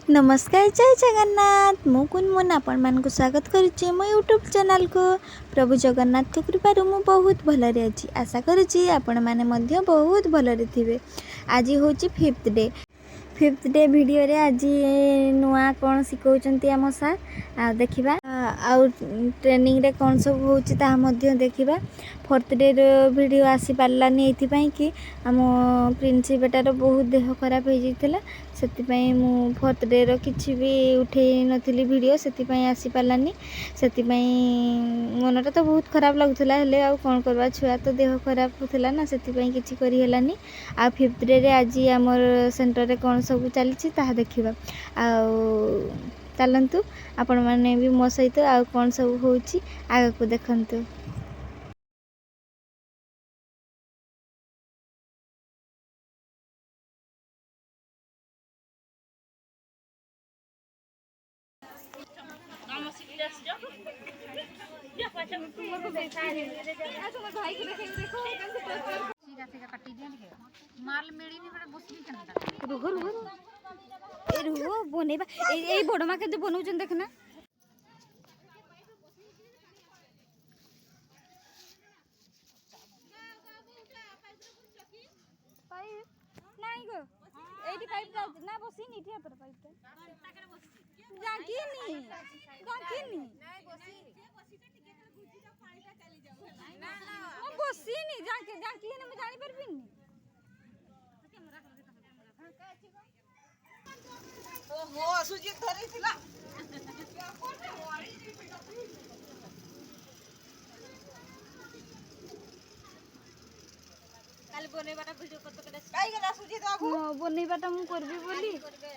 नमस्कार जय जगन्नाथ मु कुनमुन आपण मानक स्वागत करुच्ची मो यूट्यूब चैनल को। प्रभु जगन्नाथ के कृपा मु बहुत भलरे अच्छी आशा करुच्ची आपण माने मध्य बहुत भलरे थिबे। आज होची फिफ्थ डे वीडियो रे आज नुआ कौन शिखौचंती आम सार आ देखिबा आ ट्रेनिंग रे कौन सब होची ता मध्य देखिबा। फोर्थ डे वीडियो आसी पारलानी एथि कि आम प्रिंसी बेटार बहुत देह खराब हो जाइतिला सेतिपई मु फोर्थ डे रो किछि भी उठे नथिली वीडियो सेतिपई आसी पारलानी। सेतिपई मनटा तो बहुत खराब लागुथला हेले आ कोन करबा छुआ तो देह खराब होथला ना सेतिपई किछि करी हेलानी। आ फिफ्थ डे रे आज हमर सेंटर रे कोन सब चलछि ताहा देखिबा। आ चलंतु आपण माने भी मो सहित आ कोन सब होछि आगे को देखंतु। माल मिली नहीं बड़ा बसली केनता रुहो रुहो ए रुहो बनेबा ए बडमा के बनौचन देखना पाइप नहीं गो एटी पाइप ना बसी नी थिया पर पाइप ताकरे बसी जाकिनी नहीं बसी गुजी तो पानीटा चली जाऊ ना हम बसी नी जाके ने मैं जानी परबिन नी ओहो सुजीत धरी थिला काल बनेबाटा वीडियो करतो केडा काई गला सुजीत बाबू बनेबाटा मु करबी बोली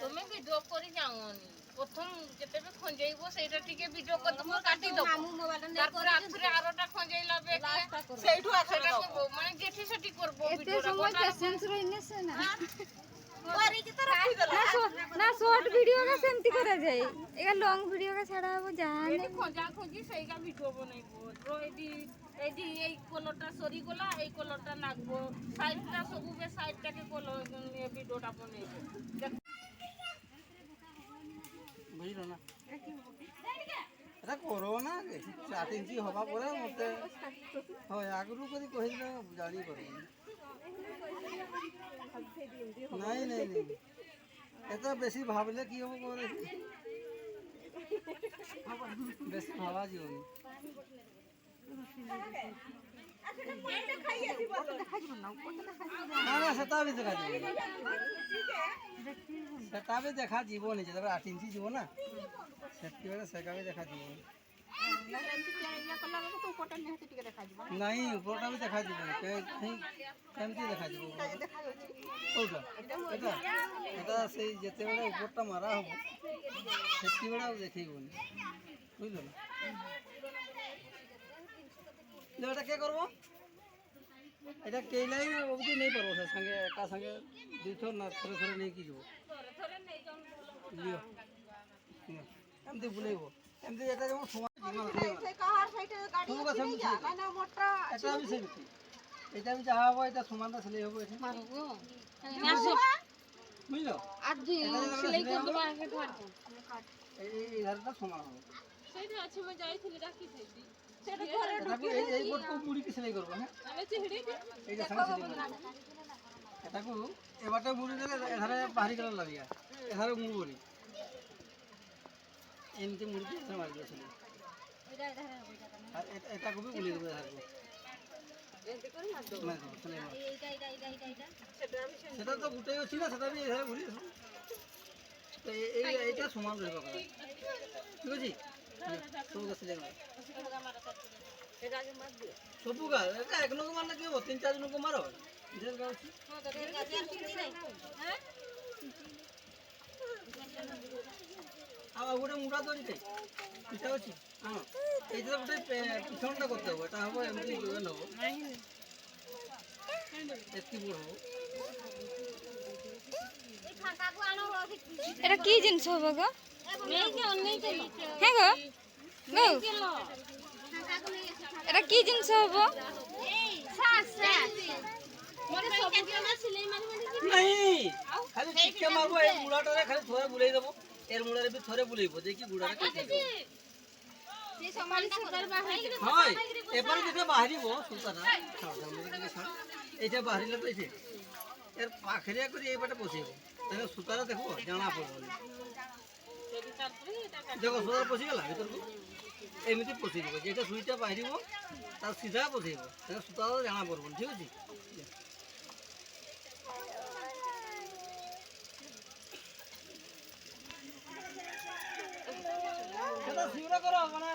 তুমি ভিডিও করি যাওনি প্রথম যেতেবে খঞ্জাইবো সেইটা টিকে ভিডিও করে দেবো কাটি দেবো মামু মোবাইল নে তারপরে আছরে আরোটা খঞ্জাইলা বেকে সেইটু আছে সেটা করব মানে যেটি সেটি করব এতে ভিডিওটা সময় পেশেন্স রইনে সে না ওরি কি তো রাখি দেলা ना शॉर्ट वीडियो का सेमती करा जाए एगा लॉन्ग वीडियो का छाड़ा हो जाने এটি খঞ্জা খঞ্জি সেইগা ভিডিও বনাইবো তো এটি এই কলরটা সরি গলা এই কলরটা নাগবো সাইডটা সবুবে সাইডটাকে কলর ভিডিওটা বনাইবো বুঝলো না এটা করো না 7 ইঞ্চি হবা পরে মতে হয় আগরু করি কইলে জানি করব नहीं नहीं नहीं এত বেশি ভাবলে কি হবে করে বেশি ভাবা জীবন না না সেটা भी দেখা যাবে সেটা भी দেখা জীবন যে 8 ইঞ্চি জীবন না সেটি বেলা সেটা भी দেখা জীবন नहीं ऊपरटा भी देखा जीवन केमती देखा जीव कोटा एटा एटा से जेते बेला ऊपरटा मारा हो सेती बेला देखैबोनी बुझलो ना एटा के करबो एटा केलाई ना ओबदी नहीं परबो से संगे एका संगे दुई थोर ना थोरे थोरे नहीं की जीवो थोरे नहीं जाऊ लियो एमती बुलेबो एमती एटा जो समान कहार साइड गाड़ी नहीं जा ना मोटा এটা আমি সেমতি এটা আমি যাহা হবে এটা সমানটা ছেলে হবে এটা মারবো বুঝলো আর দুই সেলাই করে দেব আগে ধরবো এই ধারটা সমান হবে সেইটা আছে মই যাইଥିଲି রাখি থাইছি সেটা করে ঢুকি এই বোর্ডটা মুড়ি কি সেলাই করব হ্যাঁ আমি চিহড়ি দি এইটা সঙ্গে সেলাই করব এটাকু এবারটা মুড়ি দিলে এধারে বাহারি করা লাগিয়া এধারে মুড়ি এমতি মুড়ি দিয়ে মারি দিয়েছিল এটা এধারে হবে আর এটাকু বি গুলি দেব এধারে এতে করে মার দেব না সেলাই মার এটা সেটা তো গুটাই আছে না সেটা বি এধারে ঘুরি তো এইটা সমান রইব কথা ঠিক আছে সবু গাছ সেলাই মার এটা আগে মার দিও সবু গাছ এটা এক লোক মারলে কি হবে 3-4 জনকে মারো ঢের গাছ আছে হ্যাঁ তো এর কাছে আর চিন্তি নাই হ্যাঁ আবার গোটে মুড়া দড়িতে পিঠা আছে হ্যাঁ এইটা গোটে পিছনটা করতে হবে এটা হবে এমনি গোল হবে এতকি বড় হবে এই ফাঁকাকু আনো এটা কি জিনিস হবে গো নেই কে অন্যই কে হ্যাঁ গো গো কেলো এটা কি জিনিস হবে এই সাস मोरे सब के ना सिलाई मार मार नहीं खाली चिक्के मारबो ए बुलाटा रे खाली थोड़ा बुलाई देबो এর মুড়ারে বি থরে বুলাইব দেখি গুড়ারে কাটি দেব ସେ ସମାନଟା ବାହାରିକି হয় এবারে যেটা বাহিরিব সুতাটা ছাড় জামলে দিকে ছাড় এইটা বাহিরিলে তো এইটা এর পাখরিয়া করে এইবারে বসাইব তাহলে সুতাটা দেখো জানা পড়ব দেখো সুতাটা পশি গেল ভিতরକୁ এমনি পশি দিব যেটা সুইটা বাহিরিব তার সিধা বসাইব তাহলে সুতাটা জানা পড়ব ঠিক আছে সেটা সিউরা করো মানে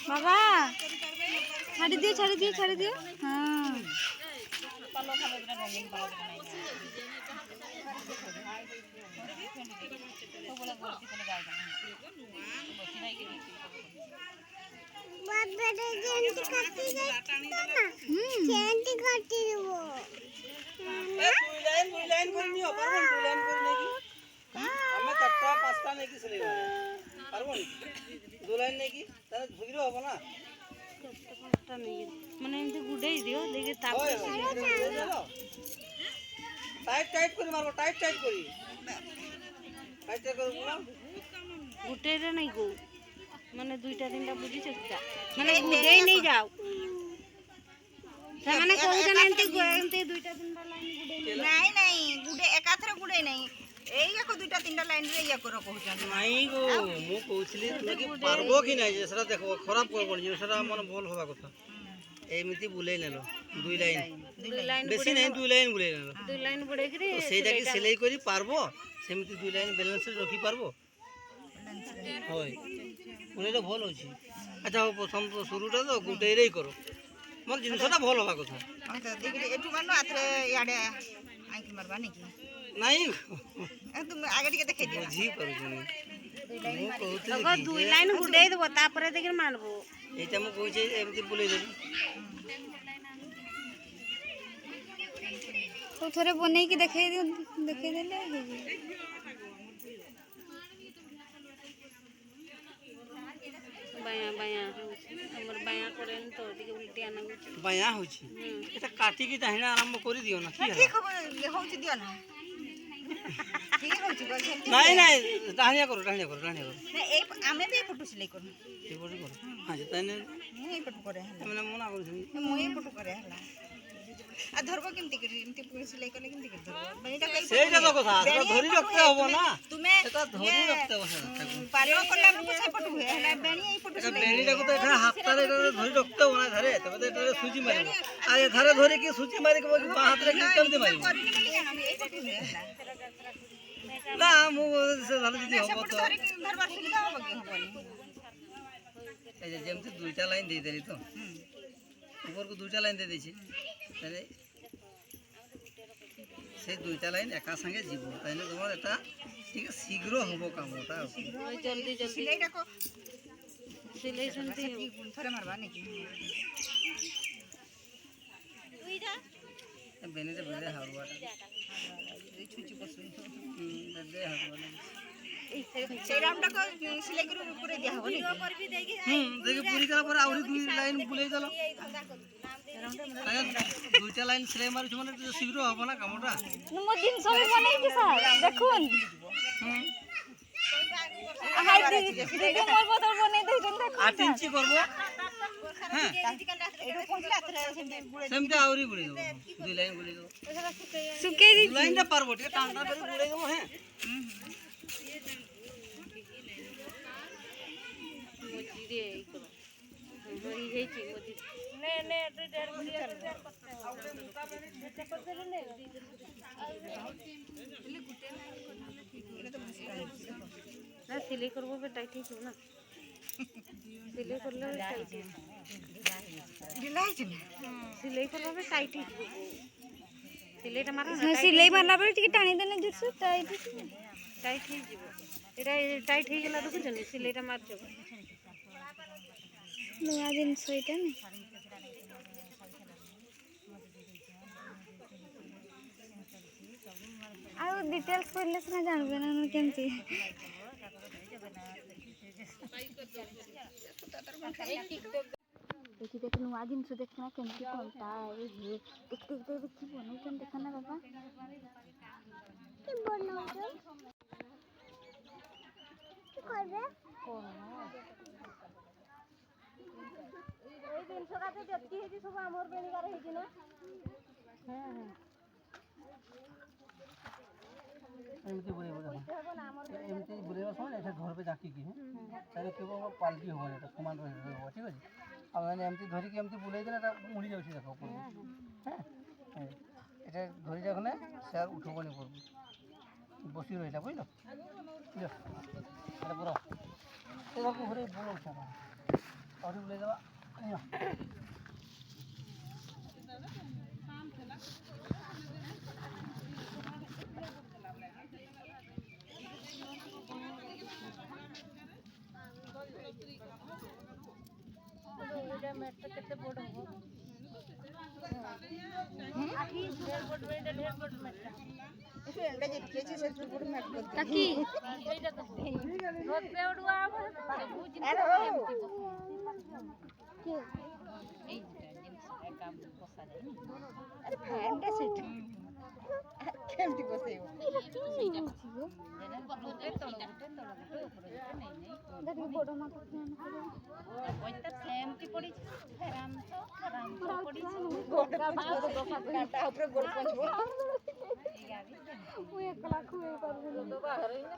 বাবা ছাড়ি দিও হ্যাঁ দুই লাইন করে নিও পারবেন দুই লাইন করে নেকি আমি চারটা পাঁচটা নেকি চলে পারবেন দুই লাইন নেকি তাহলে ঝুগিরো হবে না মানে এমনি গুড়াই দিও দেখে হয় টাইট টাইট করে মারবো টাইট টাইট করি টাইট টাইট করে বলা গুটেরে নাই গো মানে দুইটা তিনটা বুঝিছ কিটা মানে গুড়াই নেই যাও ସେମାନେ କହୁଛନ୍ତି ଏମିତି ଦୁଇଟା ତିନିଟା ଲାଇନ୍ ଗୁଡେଇ ନାଇଁ ନାଇଁ ଗୁଡେ ଏକାଥରେ ଗୁଡେଇ ନାଇଁ ଏଇଯାକ ଦୁଇଟା ତିନିଟା ଲାଇନରେ ଇଏ କର କହୁଛନ୍ତି ନାଇଁ ଗୋ ମୁଁ କହୁଥିଲି ତୁମେ କି ପାରବো କି ନାଇଁ ଯେ ସେଟା ଦେଖ ଖରାପ করবনি সেটা মানে ভাল হবা কথা এমনি বুলাই নেলো দুই লাইন বেশি নাই দুই লাইন বুলাই নেলো দুই লাইন বুড়েইକିରି সেইটা কি সেলাই করি পারবো সেমতি দুই লাইন ব্যালেন্স রাখি পারবো হয় বুলাইলে ভাল হচ্ছে আচ্ছা প্রথম তো শুরুটা তো গুটাইরেই করো মোর জিনিসটা ভাল হবা কথা ଏଠୁ ମାନୁ ଆଥରେ ଇଆଡେ ଆଇକି ମାରବା ନାଇଁ କି ନାଇଁ ତୁମେ ଆଗେ ଟିକେ ଦେଖେଇ ଦିଅ ବୁଝି ପାରୁଛନି ମୁଁ କହୁଥିଲି ତକ ଦୁଇ ଲାଇନ୍ ଗୁଡେଇ ଦେବ ତାପରେ ଦେଖିକି ମାରବ এইটা ମୁଁ କହୁଛି ଏମିତି ବୁଲେଇ ଦେବି ଥରେ ବନେଇକି ଦେଖେଇଦେଲେ ହେଇଯିବ ବାୟା ବାୟା ଆମର ବାୟା କରେନି ତ ଟିକେ ଉଲ୍ଟିଆ ନାଗୁଛି ବାୟା ହଉଛି এটা কাটিকি ডাহিনা আরম্ভ করে দিও না কি ଠିକ ହବ ହଉଛି ଦିଅ ନା ଠିକ ହଉଛି ସେମିତି নাই নাই ডাহিনা করো ডাহিনা করো ଏଇ ଆମେ ବି ଏପଟୁ ସିଲେଇ କରୁ ଏପଟେ କର ହଁ ଯେ ତାନେ ମୁଁ ଏପଟୁ କରେ ହେଲା ମାନେ ମନା କରୁଛନ୍ତି ମୁଁ ଏପଟୁ କରେ ହେଲା ଆଉ ଧରବ କେମିତି କରି ଏମିତି ସିଲେଇ କଲେ କେମିତି କରି ଧରବ ବେଣିଟା ସେଇଟା ତ କଥା ସେଟା ଧରି ରଖତେ ହବ ନା ତୁମେ এটা ধরি রখতে হবে সেটাকে ପାଲ କଲା ବେଳକୁ ସେପଟୁ ହୁଏ ହେଲା ବେଣି ଏଇପଟୁ এটা বেড়িটাকে তো এটা হাতটারে এটা ধরি রখতে হবে না ধারে তবে তো এটা সুজি মারিব আর এ ধারে ধরে কি সুজি মারি কি বাঁ হাতে কি কেমতে মারিব କରିନି ବୋଲି ଜାଣିବି ଏଇପଟୁ ହୁଏ ହେଲା না ମୁଁ ସେ ধারে যদি হব ସେପଟୁ তো ଧରିକି ଧରବାର ସୁବିଧା ହବ କି ହବନି এই যে যেমতি দুইটা লাইন দিয়ে দেলি তো উপরକୁ দুইটা লাইন দিয়ে দিয়েছি তাহলে সেই দুইটা লাইন একা সঙ্গে যাব তাইলে তোমার এটা ঠিক শীঘ্র হব কামটা জলদি জলদি ସିଲେଇଟା ସିଲେଇ ସେମିତି ଥରେ ମାରବା ନାଇଁ କି বেনিতে বেলে হারবাটা ଛୁଚି ପଶୁନି বেলে হারবাটা ସେଇଟା ଆମଟାକୁ ସିଲେଇ କରି ଉପରେ ଦିଆ ହବ ନାଇଁ দেখি পুরি করার পরে আউরি দুই লাইন বুলাই দিল দুইটা লাইন সেলাই মারছ মানে শীঘ্র হব না কামটা ମୋ ଜିନିଷ ବି ବନେଇଛି ସାର୍ ଦେଖୁନ୍ দিদি মোর বদল বনেই দেইছেন দেখো 8 ইঞ্চি করবো হ্যাঁ এটো পৌঁছলা তোরা সেমতি গুড়ে সেমটা আউরি গুড়ে দেবো 2 লাইন গুড়ে দেবো শুকাই 2 লাইনটা পারবো ঠিক আছে টানটা করে গুড়ে দেবো হ্যাঁ সিলাই করবো টাইট হয়েছে না সিলাই করলে ঢিলা হইছে না সিলাই করলে টাইট হয়েছে সিলাইটা মারা না সিলাই মারলা পরে টিকে টানি দেনে জুসু তাই টাইট হয়ে যাব এটা টাইট হয়ে গেল দেখুছেন সিলাইটা মারছ নয়া জিনিস এটা না ଆଉ ଡିଟେଲ୍ସ କହିଲେ ସିନା ଜାଣିବେ ନା କେମିତି ଦେଖି ଦେଖ ନୂଆ ଜିନିଷ ଦେଖିନା କେମିତି କଣ୍ଟା ଦେଖି ଦେଖି ଦେଖି ବନଉଛନ୍ତି ଦେଖ ନା ବାବା এই জিনিসটা যেতকি ହେଇଛି ସବୁ ଆମର ବେଣିକାର ହେଇଛି ନା ଏମିତି ବୁଲେଇବ ଦେଖ ଏମିତି ବୁଲେଇବା ସମୟରେ ଏଠି ଧରବେ ଜାକିକି ତାହେଲେ କେବଳ ପାଲଟି ହେବନି ଏଟା ସମାନ ରହିବ ଠିକ୍ ଅଛି ଆଉ ମାନେ ଏମିତି ଧରିକି ଏମିତି ବୁଲେଇ ଦେଲେ ଏଟା ମୁଡ଼ି ଯାଉଛି ଦେଖ ଉପରକୁ হ্যাঁ এটা ধরে রাখো না সে আর উঠবনি করবো বসি রইলা বুঝলো এটা পুরো এরকম ঘুরে বড় উঠা আরে বলে দেওয়া କେତେ ବଡ଼ ହବ ढेर बड़ मेटा ଏଟା ଯେତିକି ଅଛି ସେଥିରୁ ଗୋଟେ ମ୍ୟାଟ୍ କରିଦେ କାକି ଏଇଟା ତ ରୋତେ ଉଡୁଆ ସବୁ ଜିନିଷ ଆରେ ଏମିତି ଏଇ ଜିନିଷ ଏକା ବସା ଯାଏ ଆରେ ଫ୍ୟାନଟା ସେଠି କେମିତି ବସେଇବ ସେମିତି ପଡ଼ିଛି ଉପରେ ଗୋଡ଼ ପଞ୍ଚିବ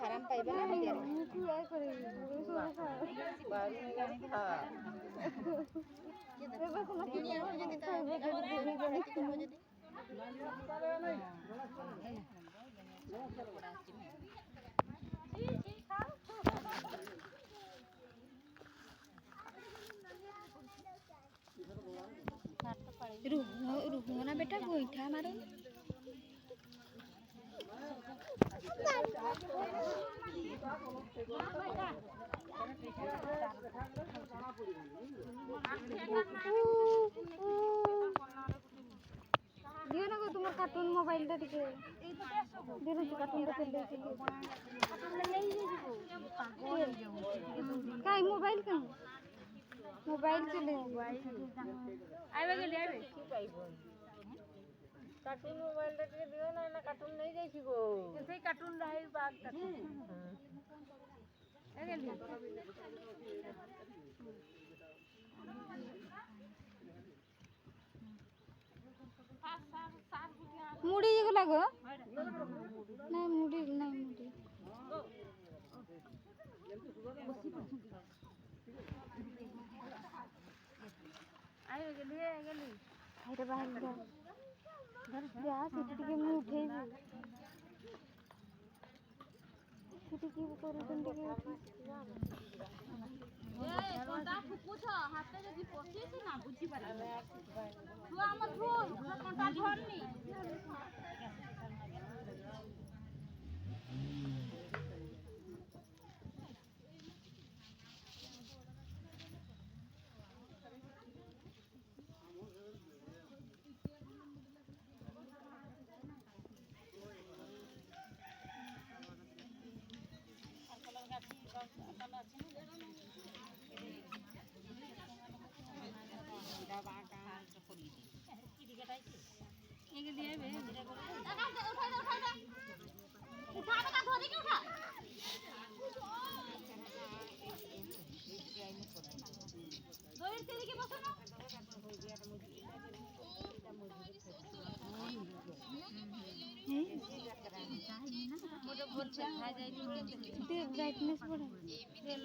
ଆରାମ ପାଇବା ନା रुको ना बेटा गोईठा मारो दियो ना तुम कार्टून मोबाइल टा टिके दियो ना कार्टून टा चल काई मोबाइल का मोबाइल चले आइबे गेली आइबे की पाइबो कार्टून मोबाइल टा के दियो ना कार्टून नहीं जाई छी गो से कार्टून रही बाग टा ए गेली मुड़ी गला गो नहीं मुड़ी नहीं मुड़ी आइबे गेली खाइरे बाहर जा जा सेठी टिके मु उठेबी सेठी की करूछन टिके कोणता फुकुछ हाते जदी पसीसी ना बुझी पारे तू हमर धोर कोणता धरनी एक दिए बे उठा दे उठा दे उठा बेटा धोरी के उठा ସେଠିକି ବସୁନ।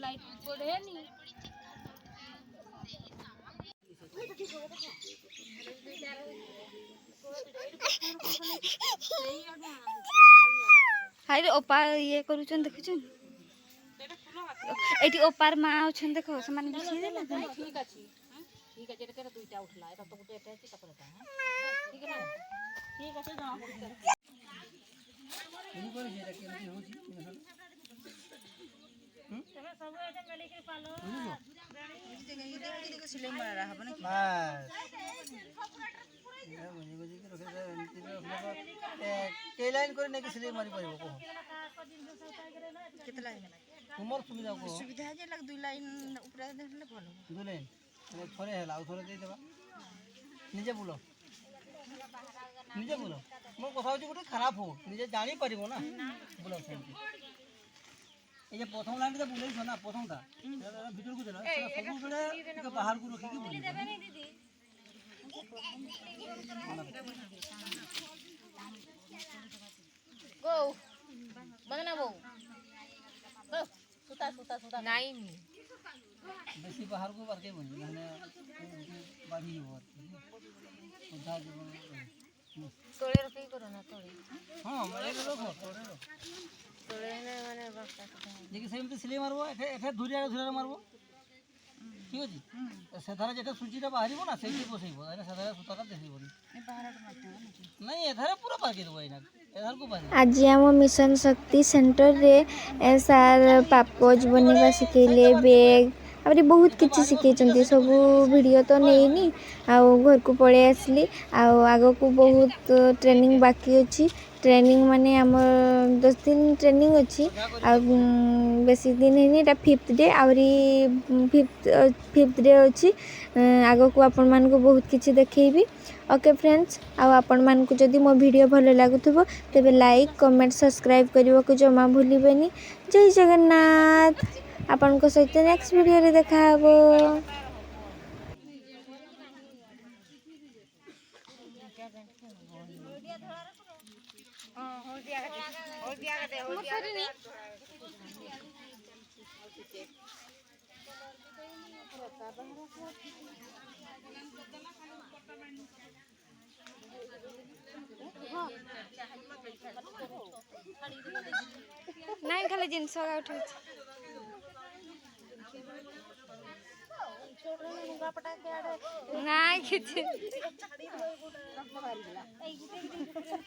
ଲାଇଟ୍ ପଡ଼େନି। ହାଇରେ ଅପା ଇଏ କରୁଛନ୍ତି ଦେଖୁଛନ୍ତି ଏଠି ଅପାର ମା ଅଛନ୍ତି ଦେଖ ସେମାନେ ମିଶେଇ ଦେଲେ ତ। ଠିକ ଅଛି ଠିକ ଅଛି ଏଟା ଦୁଇଟା ଉଠିଲା ଏଟା ତ ଗୋଟେ ଏଟା ଅଛି ତାପରେ ଏଟା ଠିକ ହେଲା ଠିକ ଅଛି ଜଣା ପଡୁଛି ଏଇ କରି ଯେଟା କେମିତି ହଉଛି ତମେ ସବୁ ଏଟା ମେଲିକି ପାलो ସିଲେଇ ମାରା ହବ ନା ବାସ୍ ବୁଝି ବୁଝିକି ରଖିଲେ ଏମିତି କେଇ ଲାଇନ୍ କରି ନେଇକି ସିଲେଇ ମାରି ପାରିବ କହ କେତେ ଲାଇନ୍ ତୁମର ସୁବିଧା କହ ସୁବିଧା ଯେ ଲାଗ 2 ଲାଇନ୍ ଉପରେ ହେଲେ ଭଲ ଦୁଇ ଲାଇନ୍ ଥରେ ହେଲା ଆଉ ଥରେ ଦେଇଦେବା ନିଜେ ବୁଲ ମୋ କଥା ହେଉଛି ଗୋଟେ ଖରାପ ହଉ ନିଜେ ଜାଣିପାରିବ ନା ବୁଲ ସେମିତି এই যে প্রথম লাইনটা বুলেইছ না প্রথমটা ভিতরକୁ দেলা ସବୁବେଳେ ଟିକେ ବାହାରକୁ ରଖିକି ବୁଲି ଦେବେନି ଦିଦି গো বন্দনা বউ গো সুতা সুতা সুতা নাই বেশি বাহারକୁ বারকে বনি মানে বাড়ি যাব সুধা জীবন তোড়ে রকি করো না তোড়ে হ্যাঁ মানে রখো তোড়ে রখো তোড়ে মানে বক্তা দেখি সেমতি সিলাই মারবো এঠে ধুরিয়া মারবো ঠিক আছে সেধারে যেটা সুচিটা বাহারিব না সেইটি বসাইব সেধারে সুতাটা দেখবনি ନାଇଁ ଏଠାରେ ପୁରା ପାକେଇ ଦେବ ଏଇନା ଏଧାରକୁ ପାକେଇ ଆଜି ଆମ ମିଶନ ଶକ୍ତି ସେଣ୍ଟରରେ ସାର୍ ପାପୋଜ ବନେଇବା ଶିଖେଇଲେ ବେଗ୍ ଆହୁରି ବହୁତ କିଛି ଶିଖେଇଛନ୍ତି ସବୁ ଭିଡ଼ିଓ ତ ନେଇନି ଆଉ ଘରକୁ ପଳେଇ ଆସିଲି ଆଉ ଆଗକୁ ବହୁତ ଟ୍ରେନିଂ ବାକି ଅଛି ଟ୍ରେନିଂ ମାନେ ଆମର 10 ଦିନ ଟ୍ରେନିଂ ଅଛି ଆଉ ବେଶୀ ଦିନ ହେଇନି ଏଇଟା 5th ଡେ ଆହୁରି 5th ଡେ ଅଛି ଆଗକୁ ଆପଣମାନଙ୍କୁ ବହୁତ କିଛି ଦେଖେଇବି ओके फ्रेंड्स आउ आपण मानकु जदि मो वीडियो भलो लागुथबो तेबे लाइक कमेंट सब्सक्राइब करबो को जमा भूलिबेनी जय जगन्नाथ आपण को सहित नेक्स्ट वीडियो रे देखा हबो ନାଇଁ ଖାଲି ଜିନିଷ ଉଠୁଛି ନାଇଁ କିଛି